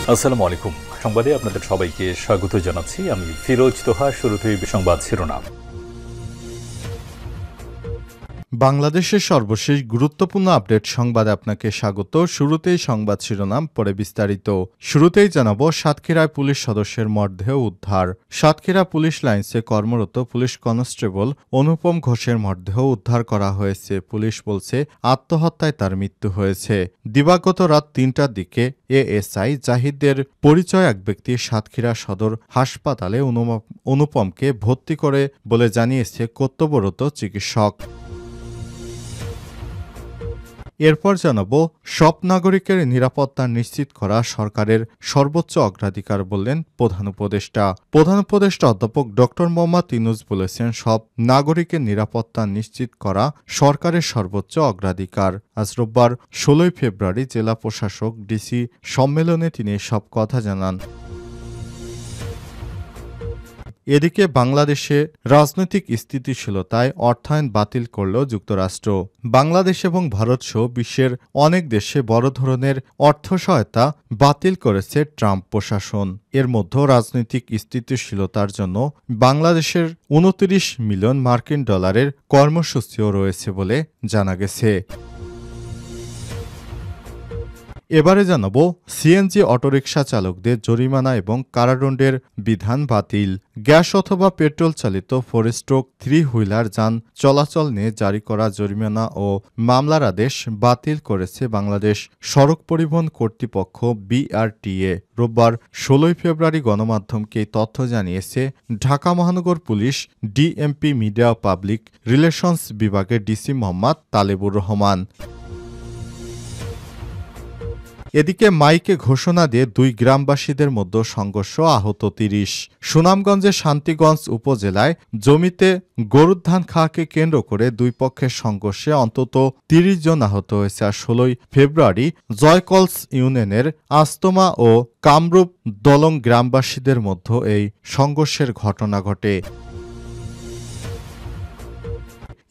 আসসালামু আলাইকুম। সংবাদে আপনাদের সবাইকে স্বাগত জানাচ্ছি। আমি ফিরোজ তোহা। শুরুতেই সংবাদ শিরোনাম। বাংলাদেশের সর্বশেষ গুরুত্বপূর্ণ আপডেট সংবাদে আপনাকে স্বাগত। শুরুতেই সংবাদ শিরোনাম, পরে বিস্তারিত। শুরুতেই জানাবো, সাতক্ষীরায় পুলিশ সদস্যের মরদেহ উদ্ধার। সাতক্ষীরা পুলিশ লাইন্সে কর্মরত পুলিশ কনস্টেবল অনুপম ঘোষের মরদেহ উদ্ধার করা হয়েছে। পুলিশ বলছে আত্মহত্যায় তার মৃত্যু হয়েছে। দিবাগত রাত ৩টার দিকে এএসআই জাহিদের পরিচয় এক ব্যক্তি সাতক্ষীরা সদর হাসপাতালে অনুপমকে ভর্তি করে বলে জানিয়েছে কর্তব্যরত চিকিৎসক। এরপর জানাবো, সব নাগরিকের নিরাপত্তা নিশ্চিত করা সরকারের সর্বোচ্চ অগ্রাধিকার বললেন প্রধান উপদেষ্টা। প্রধান উপদেষ্টা অধ্যাপক ড. মোহাম্মদ ইউনূস বলেছেন, সব নাগরিকের নিরাপত্তা নিশ্চিত করা সরকারের সর্বোচ্চ অগ্রাধিকার। আজ রোববার ১৬ ফেব্রুয়ারি জেলা প্রশাসক ডিসি সম্মেলনে তিনি এসব কথা জানান। এদিকে বাংলাদেশে রাজনৈতিক স্থিতিশীলতায় অর্থায়ন বাতিল করল যুক্তরাষ্ট্র। বাংলাদেশ এবং ভারতসহ বিশ্বের অনেক দেশে বড় ধরনের অর্থ সহায়তা বাতিল করেছে ট্রাম্প প্রশাসন। এর মধ্যে রাজনৈতিক স্থিতিশীলতার জন্য বাংলাদেশের ২৯ মিলিয়ন মার্কিন ডলারের কর্মসূচিও রয়েছে বলে জানা গেছে। এবারে জানাবো, সিএনজি অটোরিকশা চালকদের জরিমানা এবং কারাদণ্ডের বিধান বাতিল। গ্যাস অথবা পেট্রোল চালিত 4-3 হুইলার যান চলাচল নিয়ে জারি করা জরিমানা ও মামলার আদেশ বাতিল করেছে বাংলাদেশ সড়ক পরিবহন কর্তৃপক্ষ বিআরটিএ। রোববার ১৬ ফেব্রুয়ারি গণমাধ্যমকে এই তথ্য জানিয়েছে ঢাকা মহানগর police DMP media public relations বিভাগের ডিসি মোহাম্মদ তালেবুর রহমান। এদিকে মাইকে ঘোষণা দিয়ে দুই গ্রামবাসীদের মধ্যে সংঘর্ষ, আহত ৩০। সুনামগঞ্জের শান্তিগঞ্জ উপজেলায় জমিতে গরুর ধান খাওয়াকে কেন্দ্র করে দুই পক্ষের সংঘর্ষে অন্তত ৩০ জন আহত হয়েছে। আর ১৬ ফেব্রুয়ারি জয়কলস ইউনিয়নের আস্তমা ও কামরূপ দলং গ্রামবাসীদের মধ্যে এই সংঘর্ষের ঘটনা ঘটে।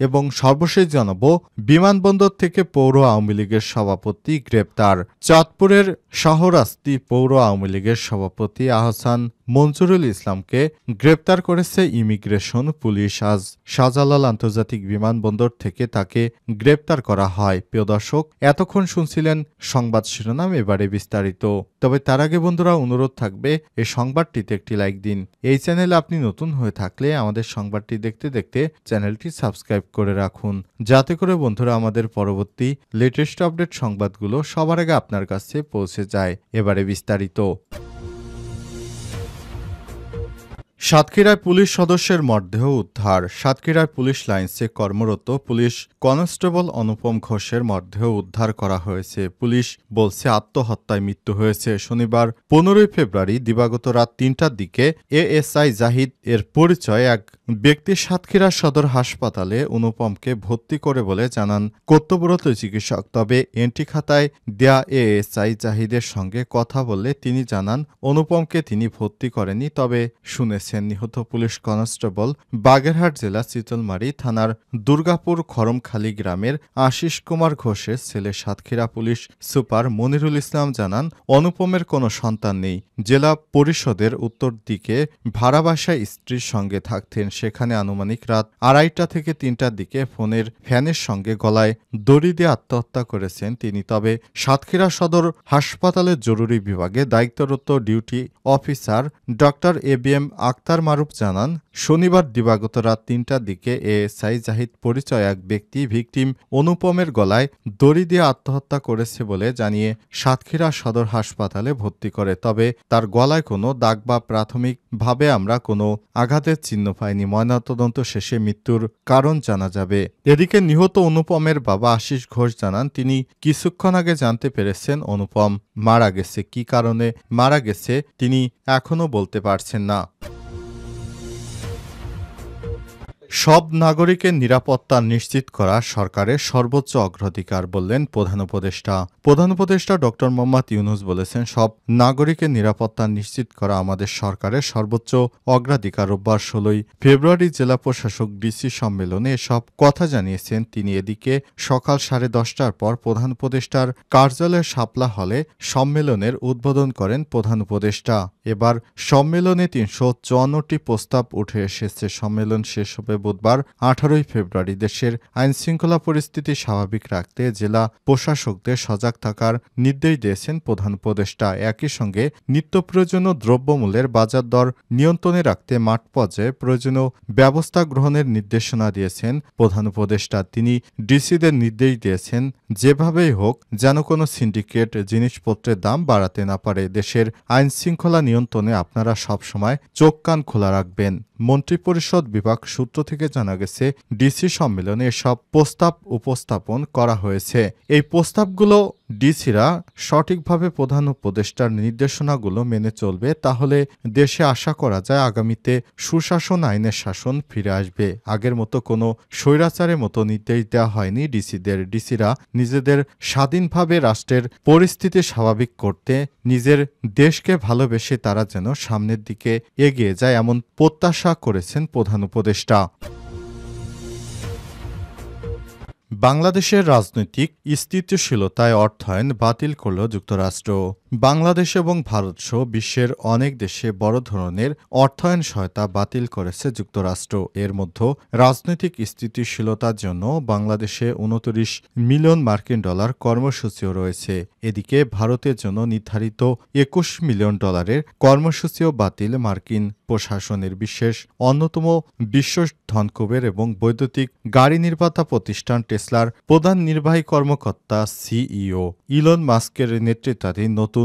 এবং সর্বশেষ জানাবো, বিমানবন্দর থেকে পৌর আওয়ামী লীগের সভাপতি গ্রেপ্তার। চাঁদপুরের শাহরাস্তি পৌর আওয়ামী লীগের সভাপতি আহসান মঞ্জুরুল ইসলামকে গ্রেপ্তার করেছে ইমিগ্রেশন পুলিশ। আজ শাহজালাল আন্তর্জাতিক বিমানবন্দর থেকে তাকে গ্রেপ্তার করা হয়। প্রিয় দর্শক, এতক্ষণ শুনছিলেন সংবাদ শিরোনাম, এবারে বিস্তারিত। তবে তার আগে বন্ধুরা, অনুরোধ থাকবে এই সংবাদটিতে একটি লাইক দিন। এই চ্যানেলে আপনি নতুন হয়ে থাকলে আমাদের সংবাদটি দেখতে দেখতে চ্যানেলটি সাবস্ক্রাইব করে রাখুন, যাতে করে বন্ধুরা আমাদের পরবর্তী লেটেস্ট আপডেট সংবাদগুলো সবার আগে আপনার কাছে পৌঁছে যায়। এবারে বিস্তারিত। সাতক্ষীরায় পুলিশ সদস্যের মরদেহ উদ্ধার। সাতক্ষীরায় পুলিশ লাইন্সে কর্মরত পুলিশ কনস্টেবল অনুপম ঘোষের মরদেহ উদ্ধার করা হয়েছে। পুলিশ বলছে আত্মহত্যায় মৃত্যু হয়েছে। শনিবার ১৫ ফেব্রুয়ারি দিবাগত রাত ৩টার দিকে এএসআই জাহিদ এর পরিচয় এক ব্যক্তি সাতক্ষীরা সদর হাসপাতালে অনুপমকে ভর্তি করে বলে জানান কর্তব্যরত চিকিৎসক। তবে এন্ট্রি খাতায় দেয়া এএসআই জাহিদের সঙ্গে কথা বললে তিনি জানান অনুপমকে তিনি ভর্তি করেনি। তবে শুনেছেন নিহত পুলিশ কনস্টেবল বাগেরহাট জেলা চিতলমারী থানার দুর্গাপুর খরমখালী গ্রামের আশিস কুমার ঘোষের ছেলে। সাতক্ষীরা পুলিশ সুপার মনিরুল ইসলাম জানান অনুপমের কোনো সন্তান নেই। জেলা পরিষদের উত্তর দিকে ভাড়া বাসায় স্ত্রীর সঙ্গে থাকতেন। সেখানে আনুমানিক রাত ২:৩০ থেকে ৩টার দিকে ফ্যানের সঙ্গে গলায় দড়ি দিয়ে আত্মহত্যা করেছেন তিনি। তবে সাতক্ষীরা সদর হাসপাতালের জরুরি বিভাগে দায়িত্বরত duty officer doctor ABM Akhter Maruf জানান শনিবার দিবাগত রাত ৩টার দিকে এএসআই জাহিদ পরিচয় এক ব্যক্তি ভিকটিম অনুপমের গলায় দড়ি দিয়ে আত্মহত্যা করেছে বলে জানিয়ে সাতক্ষীরা সদর হাসপাতালে ভর্তি করে। তবে তার গলায় কোনো দাগ বা প্রাথমিকভাবে আমরা কোনো আঘাতের চিহ্ন পাইনি। ময়নাতদন্ত শেষে মৃত্যুর কারণ জানা যাবে। এদিকে নিহত অনুপমের বাবা আশিস ঘোষ জানান তিনি কিছুক্ষণ আগে জানতে পেরেছেন অনুপম মারা গেছে। কী কারণে মারা গেছে তিনি এখনও বলতে পারছেন না। সব নাগরিকের নিরাপত্তা নিশ্চিত করা সরকারের সর্বোচ্চ অগ্রাধিকার বললেন প্রধান উপদেষ্টা। প্রধান উপদেষ্টা ড. মোহাম্মদ ইউনূস বলেছেন, সব নাগরিকের নিরাপত্তা নিশ্চিত করা আমাদের সরকারের সর্বোচ্চ অগ্রাধিকার। রোববার ১৬ ফেব্রুয়ারি জেলা প্রশাসক ডিসি সম্মেলনে এসব কথা জানিয়েছেন তিনি। এদিকে সকাল 10:30টার পর প্রধান উপদেষ্টার কার্যালয়ের শাপলা হলে সম্মেলনের উদ্বোধন করেন প্রধান উপদেষ্টা। এবার সম্মেলনে ৩৫৪টি প্রস্তাব উঠে এসেছে। সম্মেলন শেষ হবে বুধবার ১৮ ফেব্রুয়ারি। দেশের আইনশৃঙ্খলা পরিস্থিতি স্বাভাবিক রাখতে জেলা প্রশাসকদের সজাগ থাকার নির্দেশ দিয়েছেন প্রধান উপদেষ্টা। একই সঙ্গে নিত্য প্রয়োজনীয় দ্রব্যমূল্যের বাজার দর নিয়ন্ত্রণে রাখতে মাঠ পর্যায়ে প্রয়োজনীয় ব্যবস্থা গ্রহণের নির্দেশনা দিয়েছেন প্রধান উপদেষ্টা। তিনি ডিসিদের নির্দেশ দিয়েছেন, যেভাবেই হোক যেন কোনো সিন্ডিকেট জিনিসপত্রের দাম বাড়াতে না পারে। দেশের আইনশৃঙ্খলা নিয়ন্ত্রণে আপনারা সবসময় চোখ কান খোলা রাখবেন। মন্ত্রিপরিষদ বিভাগ সূত্র থেকে জানা গেছে, ডিসি সম্মেলনে এসব প্রস্তাব উপস্থাপন করা হয়েছে। এই প্রস্তাবগুলো ডিসিরা সঠিকভাবে প্রধান উপদেষ্টার নির্দেশনাগুলো মেনে চলবে, তাহলে দেশে আশা করা যায় আগামীতে সুশাসন, আইনের শাসন ফিরে আসবে। আগের মতো কোনো স্বৈরাচারের মতো নির্দেশ দেওয়া হয়নি ডিসিদের। ডিসিরা নিজেদের স্বাধীনভাবে রাষ্ট্রের পরিস্থিতি স্বাভাবিক করতে, নিজের দেশকে ভালোবেসে তারা যেন সামনের দিকে এগিয়ে যায়, এমন প্রত্যাশা করেছেন প্রধান উপদেষ্টা। বাংলাদেশের রাজনৈতিক স্থিতিশীলতায় অর্থায়ন বাতিল করল যুক্তরাষ্ট্র। বাংলাদেশ এবং ভারতসহ বিশ্বের অনেক দেশে বড় ধরনের অর্থায়ন সহায়তা বাতিল করেছে যুক্তরাষ্ট্র। এর মধ্যে রাজনৈতিক স্থিতিশীলতার জন্য বাংলাদেশে ২৯ মিলিয়ন মার্কিন ডলার কর্মসূচিও রয়েছে। এদিকে ভারতের জন্য নির্ধারিত ২১ মিলিয়ন ডলারের কর্মসূচিও বাতিল মার্কিন প্রশাসনের। বিশেষ অন্যতম বিশ্ব ধনকুবের এবং বৈদ্যুতিক গাড়ি নির্মাতা প্রতিষ্ঠান টেসলার প্রধান নির্বাহী কর্মকর্তা সিইও ইলন মাস্কের নেতৃত্বাধীন নতুন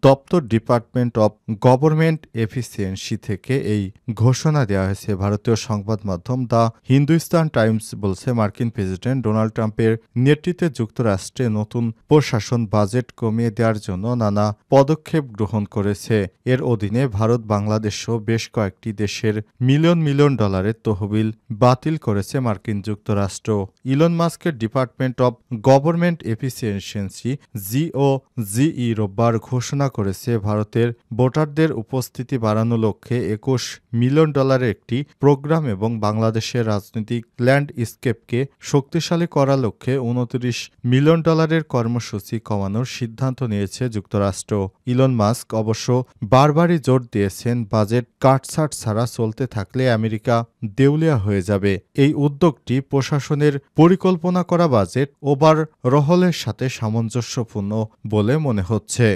দপ্তর ডিপার্টমেন্ট অব গভর্নমেন্ট এফিসিয়েন্সি থেকে এই ঘোষণা দেওয়া হয়েছে। ভারতীয় সংবাদ মাধ্যম দ্য হিন্দুস্তান টাইমস বলছে, মার্কিন প্রেসিডেন্ট ডোনাল্ড ট্রাম্পের নেতৃত্বে যুক্তরাষ্ট্রে নতুন প্রশাসন বাজেট কমিয়ে দেওয়ার জন্য নানা পদক্ষেপ গ্রহণ করেছে। এর অধীনে ভারত, বাংলাদেশ সহ বেশ কয়েকটি দেশের মিলিয়ন মিলিয়ন ডলারের তহবিল বাতিল করেছে মার্কিন যুক্তরাষ্ট্র। ইলন মাস্কের ডিপার্টমেন্ট অব গভর্নমেন্ট এফিসিয়েন্সি জিওজিই রোববার ঘোষণা করেছে, ভারতের ভোটারদের উপস্থিতি বাড়ানোর লক্ষ্যে ২১ মিলিয়ন ডলারের একটি প্রোগ্রাম এবং বাংলাদেশের রাজনৈতিক ল্যান্ডস্কেপকে শক্তিশালী করার লক্ষ্যে ২৯ মিলিয়ন ডলারের কর্মসূচি কমানোর সিদ্ধান্ত নিয়েছে যুক্তরাষ্ট্র। ইলন মাস্ক অবশ্য বারবারই জোর দিয়েছেন, বাজেট কাটছাট ছাড়া চলতে থাকলে আমেরিকা দেউলিয়া হয়ে যাবে। এই উদ্যোগটি প্রশাসনের পরিকল্পনা করা বাজেট ওভারহলের সাথে সামঞ্জস্যপূর্ণ বলে মনে হচ্ছে।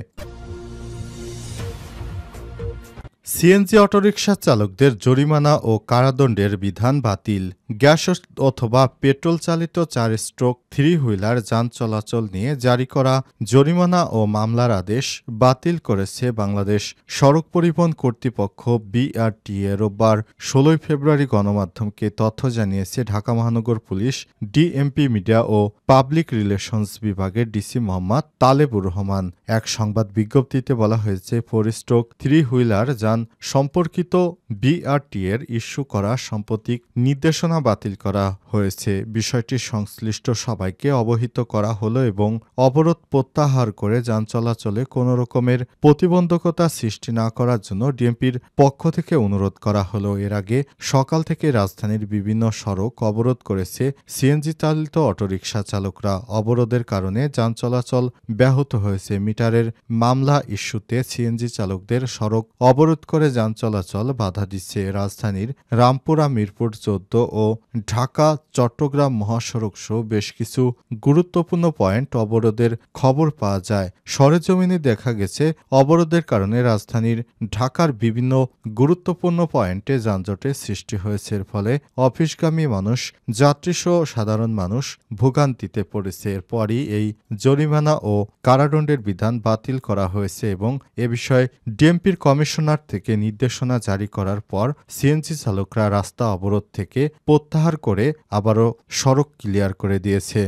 সিএনজি অটোরিকশা চালকদের জরিমানা ও কারাদণ্ডের বিধান বাতিল। গ্যাস অথবা পেট্রোল চালিত 4 স্ট্রোক 3 হুইলার যান চলাচল নিয়ে জারি করা জরিমানা ও মামলার আদেশ বাতিল করেছে বাংলাদেশ সড়ক পরিবহন কর্তৃপক্ষ বিআরটিএ। রোববার ১৬ ফেব্রুয়ারি গণমাধ্যমকে তথ্য জানিয়েছে ঢাকা মহানগর পুলিশ ডিএমপি মিডিয়া ও পাবলিক রিলেশনস বিভাগের ডিসি মোহাম্মদ তালেবুর রহমান। এক সংবাদ বিজ্ঞপ্তিতে বলা হয়েছে, 4 স্ট্রোক 3 হুইলার যান সম্পর্কিত বিআরটিএর ইস্যু করা সাম্প্রতিক নির্দেশনা বাতিল করা হয়েছে। বিষয়টি সংশ্লিষ্ট সবাইকে অবহিত করা হলো এবং অবরোধ প্রত্যাহার করে যান চলাচলে কোনো রকমের প্রতিবন্ধকতা সৃষ্টি না করার জন্য ডিএমপির পক্ষ থেকে অনুরোধ করা হলো। এর আগে সকাল থেকে রাজধানীর বিভিন্ন সড়ক অবরোধ করেছে সিএনজি চালিত অটোরিকশা চালকরা। অবরোধের কারণে যান চলাচল ব্যাহত হয়েছে। মিটারের মামলা ইস্যুতে সিএনজি চালকদের সড়ক অবরোধ করে যান চলাচল বাধা দিচ্ছে। রাজধানীর রামপুরা, মিরপুর ১৪ ও ঢাকা চট্টগ্রাম মহাসড়ক সহ বেশ কিছু গুরুত্বপূর্ণ পয়েন্ট অবরোধের খবর পাওয়া যায়। সরেজমিনে দেখা গেছে, অবরোধের কারণে রাজধানীর ঢাকার বিভিন্ন গুরুত্বপূর্ণ পয়েন্টে যানজটের সৃষ্টি হয়েছে। এর ফলে অফিসগামী মানুষ, যাত্রীসহ সাধারণ মানুষ ভোগান্তিতে পড়েছে। এরপরই এই জরিমানা ও কারাদণ্ডের বিধান বাতিল করা হয়েছে এবং এ বিষয়ে ডিএমপির কমিশনার থেকে নির্দেশনা জারি করার পর সিএনজি চালকরা রাস্তা অবরোধ থেকে প্রত্যাহার করে আবারও সড়ক ক্লিয়ার করে দিয়েছে।